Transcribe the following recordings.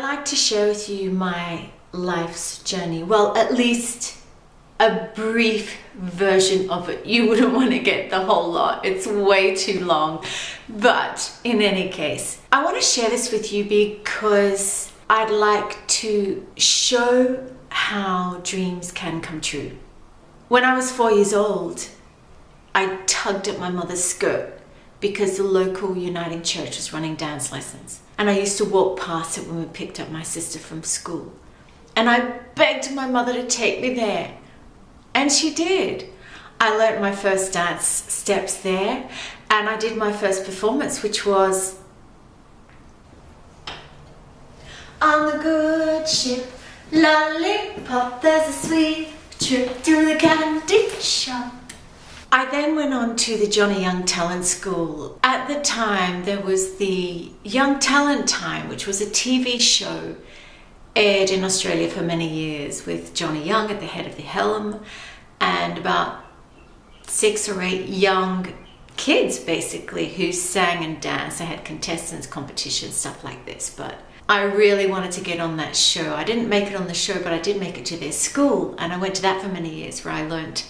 like to share with you my life's journey. Well, at least a brief version of it. You wouldn't want to get the whole lot. It's way too long. But in any case, I want to share this with you because I'd like to show how dreams can come true. When I was 4 years old, I tugged at my mother's skirt because the local Uniting Church was running dance lessons. And I used to walk past it when we picked up my sister from school. And I begged my mother to take me there. And she did. I learnt my first dance steps there, and I did my first performance, which was on the good ship, lollipop, there's a sweet trip to the candy shop. I then went on to the Johnny Young Talent School. At the time, there was the Young Talent Time, which was a TV show aired in Australia for many years with Johnny Young at the head of the helm and about 6 or 8 young kids basically who sang and danced. They had contestants, competitions, stuff like this. But I really wanted to get on that show. I didn't make it on the show, but I did make it to their school, and I went to that for many years where I learnt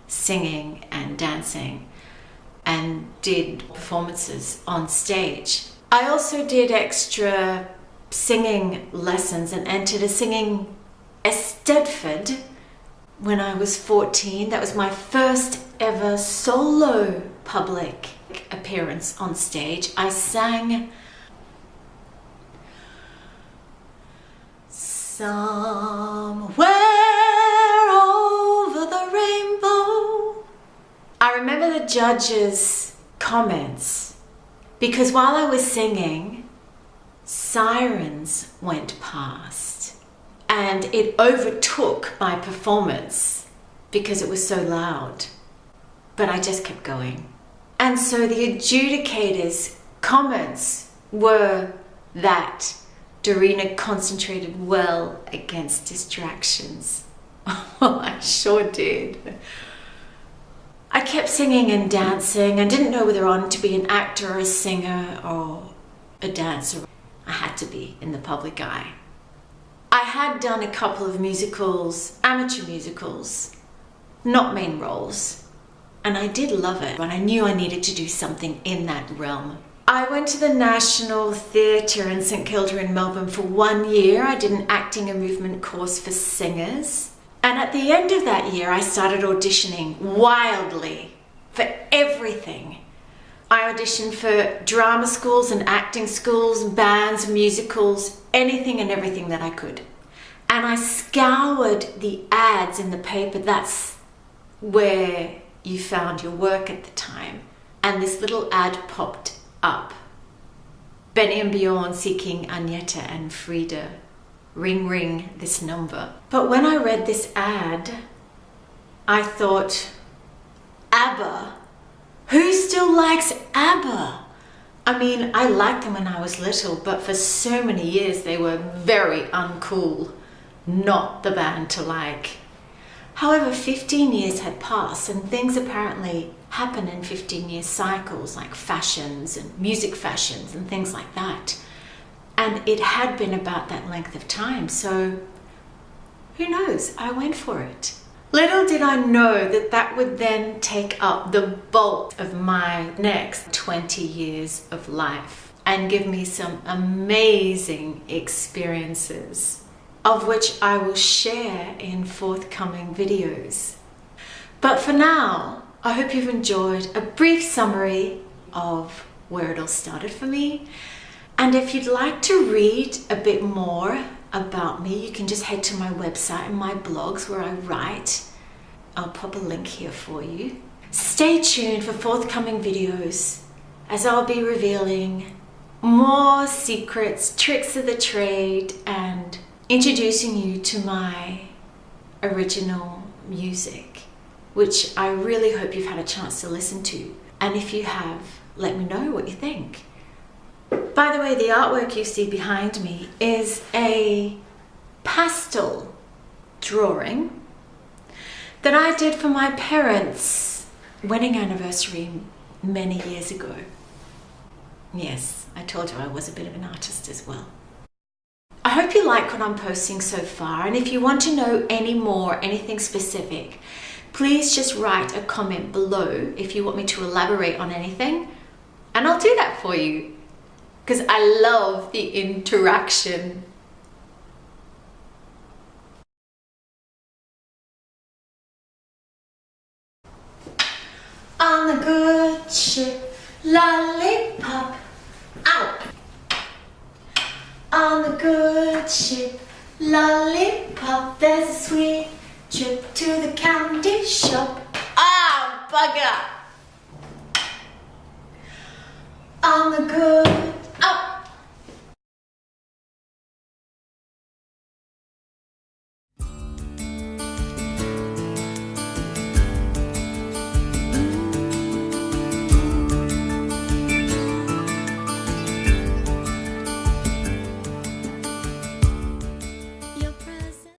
singing and dancing and did performances on stage. I also did extra singing lessons and entered a singing Eisteddfod when I was 14. That was my first ever solo public appearance on stage. I sang Somewhere Over the Rainbow. I remember the judges' comments because while I was singing, sirens went past and it overtook my performance because it was so loud. But I just kept going. And so the adjudicators' comments were that Dorina concentrated well against distractions. Well, I sure did. I kept singing and dancing and didn't know whether I wanted to be an actor or a singer or a dancer. I had to be in the public eye. I had done a couple of musicals, amateur musicals, not main roles, and I did love it, but I knew I needed to do something in that realm. I went to the National Theatre in St Kilda in Melbourne for 1 year. I did an acting and movement course for singers. And at the end of that year, I started auditioning wildly for everything. I auditioned for drama schools and acting schools, bands, musicals, anything and everything that I could. And I scoured the ads in the paper. That's where you found your work at the time. And this little ad popped up. Benny and Bjorn seeking Agneta and Frida. Ring, ring this number. But when I read this ad, I thought, ABBA? Who still likes ABBA? I mean, I liked them when I was little, but for so many years they were very uncool. Not the band to like. However, 15 years had passed and things apparently happen in 15-year cycles, like fashions and music fashions and things like that. And it had been about that length of time, so who knows? I went for it. Little did I know that that would then take up the bulk of my next 20 years of life and give me some amazing experiences, of which I will share in forthcoming videos. But for now, I hope you've enjoyed a brief summary of where it all started for me. And if you'd like to read a bit more about me, you can just head to my website and my blogs where I write. I'll pop a link here for you. Stay tuned for forthcoming videos as I'll be revealing more secrets, tricks of the trade, and introducing you to my original music, which I really hope you've had a chance to listen to. And if you have, let me know what you think. By the way, the artwork you see behind me is a pastel drawing that I did for my parents' wedding anniversary many years ago. Yes, I told you I was a bit of an artist as well. I hope you like what I'm posting so far, and if you want to know any more, anything specific, please just write a comment below if you want me to elaborate on anything, and I'll do that for you, because I love the interaction. On the good ship, lollipop, ow! On the good ship, lollipop, there's a sweet trip to the candy shop. Ah, bugger! On the good